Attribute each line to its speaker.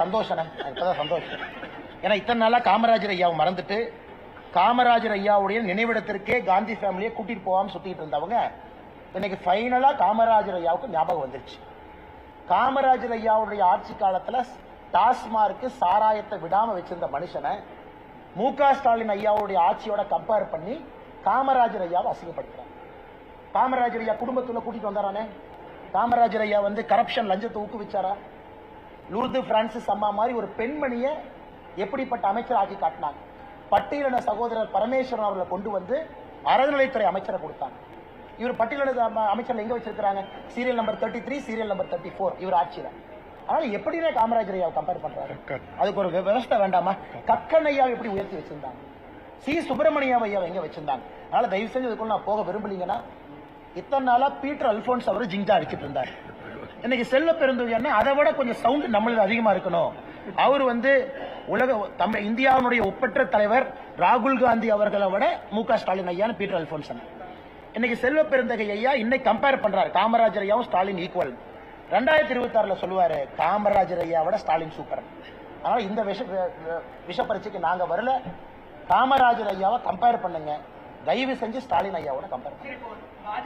Speaker 1: சந்தோஷம், இப்பதான் சந்தோஷம். ஏன்னா இத்தனை நாளா காமராஜர் ஐயாவை மறந்துட்டு காமராஜர் ஐயாவுடைய நினைவிடத்திற்கே காந்தி ஃபேமிலியை கூட்டிட்டு போகாம சுத்திட்டு இருந்தவங்க இன்னைக்கு ஃபைனலா காமராஜர் ஐயாவுக்கு ஞாபகம் வந்துருச்சு. காமராஜர் ஐயாவுடைய ஆட்சி காலத்துல டாஸ்மார்க்கு சாராயத்தை விடாம வச்சிருந்த மனுஷனை மு.க. ஸ்டாலின் ஐயாவுடைய ஆட்சியோட கம்பேர் பண்ணி காமராஜர் ஐயாவை அசிங்கப்படுத்துறாங்க. காமராஜர் ஐயா குடும்பத்துல கூட்டிட்டு வந்தாரானே? காமராஜர் ஐயா கரப்ஷன் லஞ்சத்தை ஊக்குவிச்சாரா? லூர்து பிரான்சிஸ் அம்மா மாதிரி ஒரு பெண்மணியை எப்படிப்பட்ட அமைச்சர் ஆக்கி காட்டினாங்க. பட்டியலின சகோதரர் பரமேஸ்வரன் அவர்களை கொண்டு வந்து அறநிலைத்துறை அமைச்சரை கொடுத்தாங்க. இவர் பட்டியலின அமைச்சர் எங்க வச்சிருக்காங்க? சீரியல் நம்பர் 33, சீரியல் நம்பர் 34 இவர் ஆட்சியில. அதனால எப்படினே காமராஜர் ஐயாவை கம்பேர் பண்றாரு? அதுக்கு ஒரு விவசாய வேண்டாமா? கக்கன் ஐயாவை எப்படி உயர்த்தி வச்சிருந்தாங்க? சி சுப்பிரமணியம் ஐயாவை எங்க வச்சிருந்தாங்க? அதனால தயவு செஞ்சு இதுக்குள்ள நான் போக விரும்பலீங்கன்னா, இத்தனை நாளா பீட்டர் அல்போன்ஸ் அவர் ஜிங்ஜா அடிச்சிட்டு இருந்தார். இன்னைக்கு செல்வ பெருந்தகையா அதை விட கொஞ்சம் சவுண்ட் நம்மளுக்கு அதிகமா இருக்கணும். அவர் உலக இந்தியாவுடைய ஒப்பற்ற தலைவர் ராகுல் காந்தி அவர்களை விட மு.க. ஸ்டாலின் ஐயா பீட்டர் அல்போன்ஸ். இன்னைக்கு செல்வ பெருந்தகை ஐயா இன்னைக்கு கம்பேர் பண்றாரு காமராஜர் ஐயாவும் ஸ்டாலின் ஈக்குவல். 2026 சொல்லுவாரு காமராஜர் ஐயா விட ஸ்டாலின் சூப்பர். அதனால இந்த விஷ பரீட்சைக்கு நாங்க வரல. காமராஜர் ஐயாவை கம்பேர் பண்ணுங்க, தயவு செஞ்சு ஸ்டாலின் ஐயாவோட கம்பேர் பண்ணுங்க.